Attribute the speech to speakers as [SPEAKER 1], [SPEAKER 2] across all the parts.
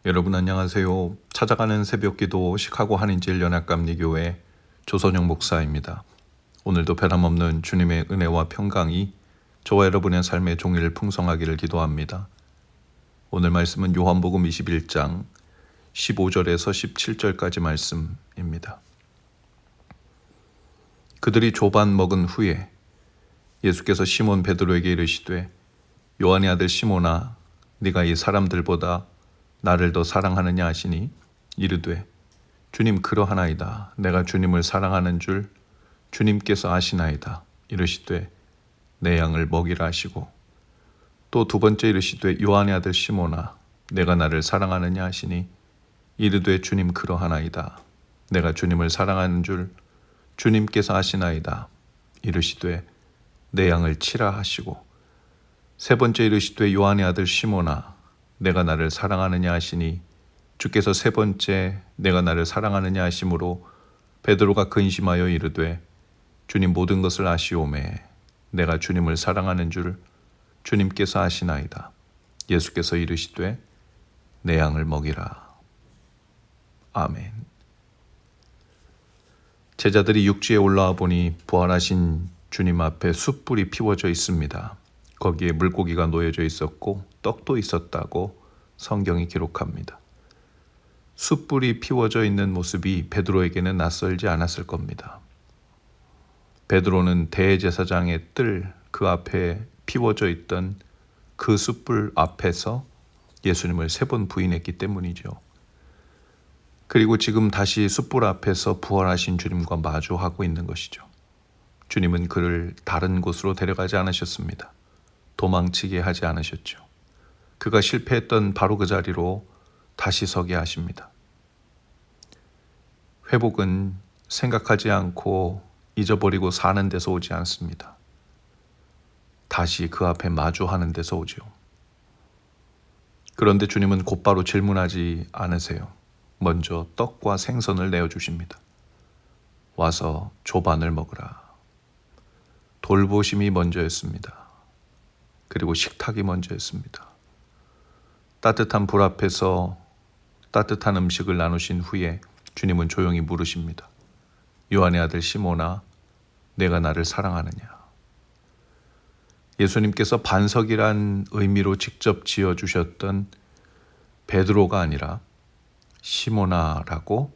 [SPEAKER 1] 여러분 안녕하세요. 찾아가는 새벽기도 시카고 한인제일 연합감리교회 조선영 목사입니다. 오늘도 변함없는 주님의 은혜와 평강이 저와 여러분의 삶의 종일 풍성하기를 기도합니다. 오늘 말씀은 요한복음 21장 15절에서 17절까지 말씀입니다. 그들이 조반 먹은 후에 예수께서 시몬 베드로에게 이르시되 요한의 아들 시몬아 네가 이 사람들보다 나를 더 사랑하느냐 하시니 이르되 주님 그러하나이다. 내가 주님을 사랑하는 줄 주님께서 아시나이다. 이르시되 내 양을 먹이라 하시고 또 두 번째 이르시되 요한의 아들 시몬아 내가 나를 사랑하느냐 하시니 이르되 주님 그러하나이다. 내가 주님을 사랑하는 줄 주님께서 아시나이다. 이르시되 내 양을 치라 하시고 세 번째 이르시되 요한의 아들 시몬아 내가 나를 사랑하느냐 하시니 주께서 세 번째 내가 나를 사랑하느냐 하심으로 베드로가 근심하여 이르되 주님 모든 것을 아시오매 내가 주님을 사랑하는 줄 주님께서 아시나이다. 예수께서 이르시되 내 양을 먹이라. 아멘. 제자들이 육지에 올라와 보니 부활하신 주님 앞에 숯불이 피워져 있습니다. 거기에 물고기가 놓여져 있었고 떡도 있었다고 성경이 기록합니다. 숯불이 피워져 있는 모습이 베드로에게는 낯설지 않았을 겁니다. 베드로는 대제사장의 뜰 그 앞에 피워져 있던 그 숯불 앞에서 예수님을 3번 부인했기 때문이죠. 그리고 지금 다시 숯불 앞에서 부활하신 주님과 마주하고 있는 것이죠. 주님은 그를 다른 곳으로 데려가지 않으셨습니다. 도망치게 하지 않으셨죠. 그가 실패했던 바로 그 자리로 다시 서게 하십니다. 회복은 생각하지 않고 잊어버리고 사는 데서 오지 않습니다. 다시 그 앞에 마주하는 데서 오죠. 그런데 주님은 곧바로 질문하지 않으세요. 먼저 떡과 생선을 내어주십니다. 와서 조반을 먹으라. 돌보심이 먼저였습니다. 그리고 식탁이 먼저였습니다. 따뜻한 불 앞에서 따뜻한 음식을 나누신 후에 주님은 조용히 물으십니다. 요한의 아들 시몬아, 내가 나를 사랑하느냐? 예수님께서 반석이란 의미로 직접 지어주셨던 베드로가 아니라 시몬아라고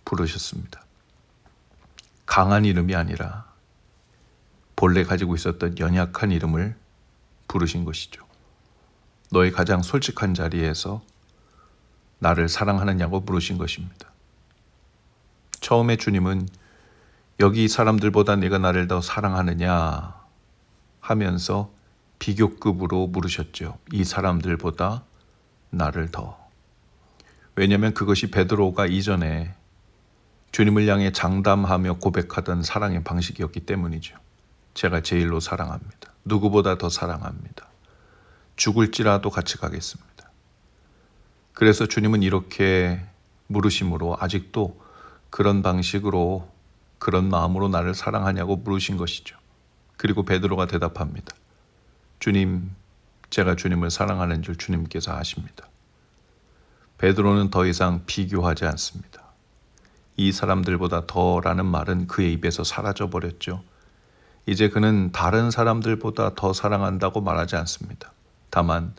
[SPEAKER 1] 부르셨습니다. 강한 이름이 아니라 본래 가지고 있었던 연약한 이름을 부르신 것이죠. 너의 가장 솔직한 자리에서 나를 사랑하느냐고 물으신 것입니다. 처음에 주님은 여기 사람들보다 네가 나를 더 사랑하느냐 하면서 비교급으로 물으셨죠. 이 사람들보다 나를 더. 왜냐하면 그것이 베드로가 이전에 주님을 향해 장담하며 고백하던 사랑의 방식이었기 때문이죠. 제가 제일로 사랑합니다. 누구보다 더 사랑합니다. 죽을지라도 같이 가겠습니다. 그래서 주님은 이렇게 물으심으로 아직도 그런 방식으로 그런 마음으로 나를 사랑하냐고 물으신 것이죠. 그리고 베드로가 대답합니다. 주님, 제가 주님을 사랑하는 줄 주님께서 아십니다. 베드로는 더 이상 비교하지 않습니다. 이 사람들보다 더라는 말은 그의 입에서 사라져 버렸죠. 이제 그는 다른 사람들보다 더 사랑한다고 말하지 않습니다. 다만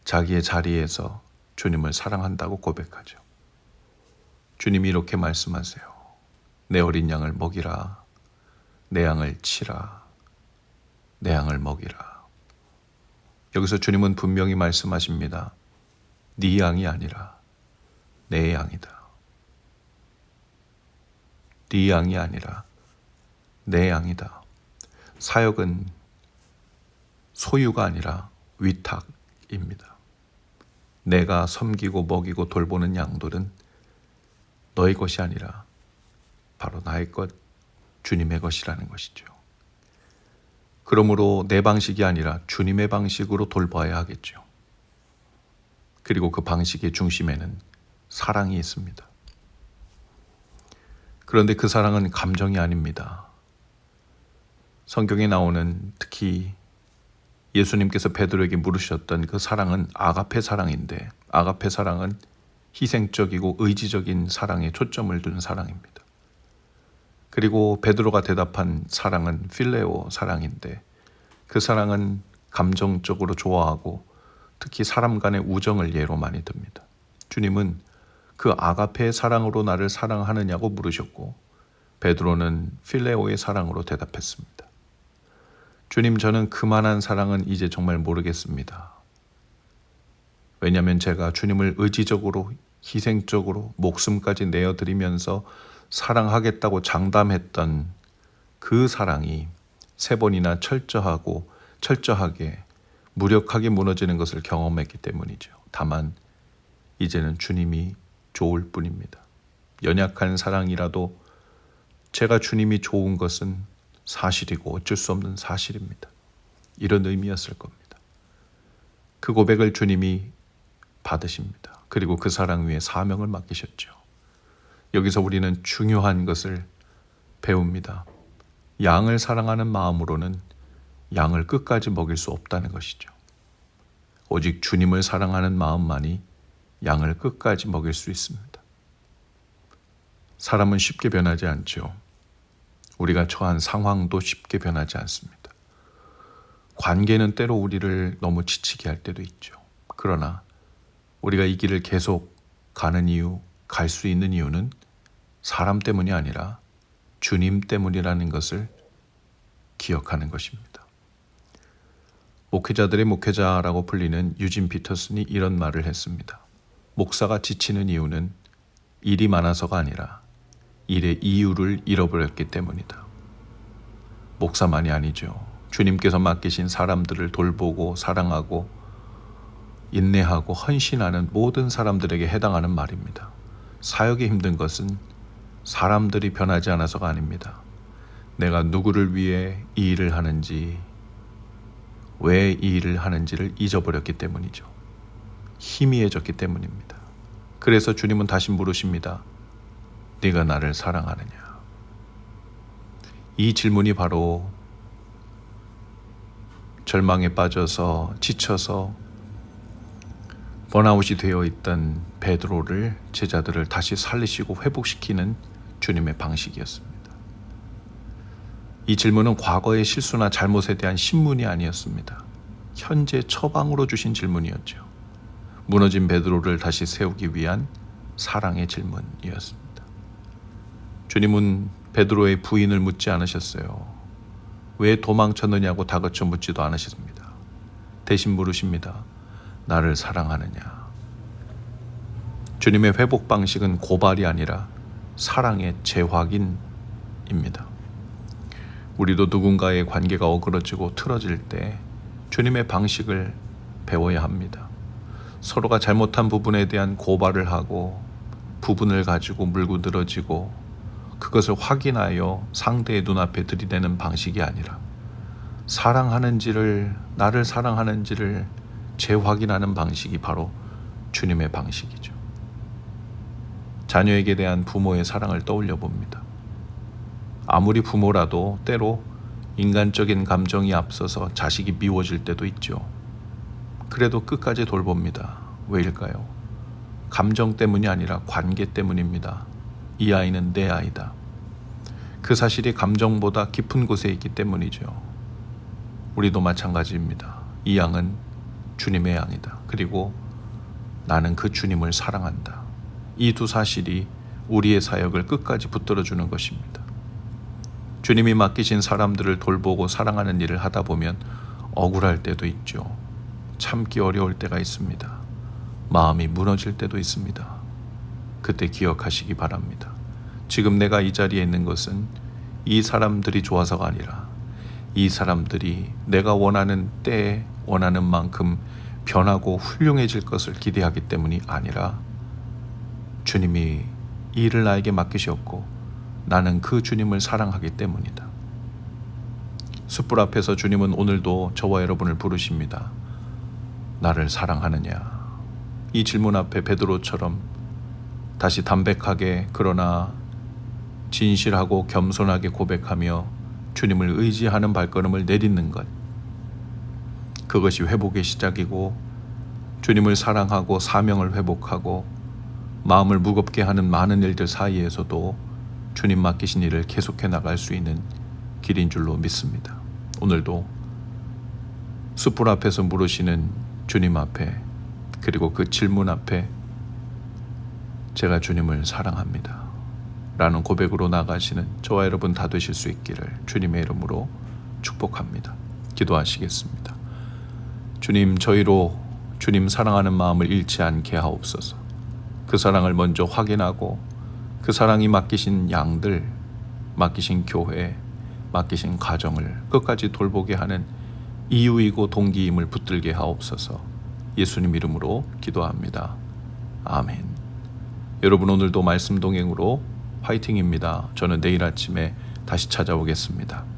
[SPEAKER 1] 자기의 자리에서 주님을 사랑한다고 고백하죠. 주님이 이렇게 말씀하세요. 내 어린 양을 먹이라. 내 양을 치라. 내 양을 먹이라. 여기서 주님은 분명히 말씀하십니다. 네 양이 아니라 내 양이다. 네 양이 아니라 내 양이다. 사역은 소유가 아니라 위탁입니다. 내가 섬기고 먹이고 돌보는 양들은 너의 것이 아니라 바로 나의 것, 주님의 것이라는 것이죠. 그러므로 내 방식이 아니라 주님의 방식으로 돌봐야 하겠죠. 그리고 그 방식의 중심에는 사랑이 있습니다. 그런데 그 사랑은 감정이 아닙니다. 성경에 나오는 특히 예수님께서 베드로에게 물으셨던 그 사랑은 아가페 사랑인데 아가페 사랑은 희생적이고 의지적인 사랑에 초점을 둔 사랑입니다. 그리고 베드로가 대답한 사랑은 필레오 사랑인데 그 사랑은 감정적으로 좋아하고 특히 사람 간의 우정을 예로 많이 듭니다. 주님은 그 아가페의 사랑으로 나를 사랑하느냐고 물으셨고 베드로는 필레오의 사랑으로 대답했습니다. 주님, 저는 그만한 사랑은 이제 정말 모르겠습니다. 왜냐하면 제가 주님을 의지적으로 희생적으로 목숨까지 내어드리면서 사랑하겠다고 장담했던 그 사랑이 3번이나 철저하게 무력하게 무너지는 것을 경험했기 때문이죠. 다만 이제는 주님이 좋을 뿐입니다. 연약한 사랑이라도 제가 주님이 좋은 것은 사실이고 어쩔 수 없는 사실입니다. 이런 의미였을 겁니다. 그 고백을 주님이 받으십니다. 그리고 그 사랑 위에 사명을 맡기셨죠. 여기서 우리는 중요한 것을 배웁니다. 양을 사랑하는 마음으로는 양을 끝까지 먹일 수 없다는 것이죠. 오직 주님을 사랑하는 마음만이 양을 끝까지 먹일 수 있습니다. 사람은 쉽게 변하지 않죠. 우리가 처한 상황도 쉽게 변하지 않습니다. 관계는 때로 우리를 너무 지치게 할 때도 있죠. 그러나 우리가 이 길을 계속 가는 이유, 갈 수 있는 이유는 사람 때문이 아니라 주님 때문이라는 것을 기억하는 것입니다. 목회자들의 목회자라고 불리는 유진 피터슨이 이런 말을 했습니다. 목사가 지치는 이유는 일이 많아서가 아니라 일의 이유를 잃어버렸기 때문이다. 목사만이 아니죠. 주님께서 맡기신 사람들을 돌보고 사랑하고 인내하고 헌신하는 모든 사람들에게 해당하는 말입니다. 사역이 힘든 것은 사람들이 변하지 않아서가 아닙니다. 내가 누구를 위해 이 일을 하는지, 왜 이 일을 하는지를 잊어버렸기 때문이죠. 희미해졌기 때문입니다. 그래서 주님은 다시 물으십니다. 네가 나를 사랑하느냐? 이 질문이 바로 절망에 빠져서 지쳐서 번아웃이 되어 있던 베드로를, 제자들을 다시 살리시고 회복시키는 주님의 방식이었습니다. 이 질문은 과거의 실수나 잘못에 대한 신문이 아니었습니다. 현재 처방으로 주신 질문이었죠. 무너진 베드로를 다시 세우기 위한 사랑의 질문이었습니다. 주님은 베드로의 부인을 묻지 않으셨어요. 왜 도망쳤느냐고 다그쳐 묻지도 않으셨습니다. 대신 물으십니다. 나를 사랑하느냐? 주님의 회복 방식은 고발이 아니라 사랑의 재확인입니다. 우리도 누군가의 관계가 어그러지고 틀어질 때 주님의 방식을 배워야 합니다. 서로가 잘못한 부분에 대한 고발을 하고 부분을 가지고 물고 늘어지고 그것을 확인하여 상대의 눈앞에 들이대는 방식이 아니라 나를 사랑하는지를 재확인하는 방식이 바로 주님의 방식이죠. 자녀에게 대한 부모의 사랑을 떠올려 봅니다. 아무리 부모라도 때로 인간적인 감정이 앞서서 자식이 미워질 때도 있죠. 그래도 끝까지 돌봅니다. 왜일까요? 감정 때문이 아니라 관계 때문입니다. 이 아이는 내 아이다. 그 사실이 감정보다 깊은 곳에 있기 때문이죠. 우리도 마찬가지입니다. 이 양은 주님의 양이다. 그리고 나는 그 주님을 사랑한다. 이 두 사실이 우리의 사역을 끝까지 붙들어주는 것입니다. 주님이 맡기신 사람들을 돌보고 사랑하는 일을 하다 보면 억울할 때도 있죠. 참기 어려울 때가 있습니다. 마음이 무너질 때도 있습니다. 그때 기억하시기 바랍니다. 지금 내가 이 자리에 있는 것은 이 사람들이 좋아서가 아니라 이 사람들이 내가 원하는 때에 원하는 만큼 변하고 훌륭해질 것을 기대하기 때문이 아니라 주님이 이 일을 나에게 맡기셨고 나는 그 주님을 사랑하기 때문이다. 숯불 앞에서 주님은 오늘도 저와 여러분을 부르십니다. 나를 사랑하느냐? 이 질문 앞에 베드로처럼 다시 담백하게 그러나 진실하고 겸손하게 고백하며 주님을 의지하는 발걸음을 내딛는 것. 그것이 회복의 시작이고 주님을 사랑하고 사명을 회복하고 마음을 무겁게 하는 많은 일들 사이에서도 주님 맡기신 일을 계속해 나갈 수 있는 길인 줄로 믿습니다. 오늘도 숯불 앞에서 물으시는 주님 앞에, 그리고 그 질문 앞에 제가 주님을 사랑합니다 라는 고백으로 나가시는 저와 여러분 다 되실 수 있기를 주님의 이름으로 축복합니다. 기도하시겠습니다. 주님, 저희로 주님 사랑하는 마음을 잃지 않게 하옵소서. 그 사랑을 먼저 확인하고 그 사랑이 맡기신 양들, 맡기신 교회, 맡기신 가정을 끝까지 돌보게 하는 이유이고 동기임을 붙들게 하옵소서. 예수님 이름으로 기도합니다. 아멘. 여러분, 오늘도 말씀 동행으로 화이팅입니다. 저는 내일 아침에 다시 찾아오겠습니다.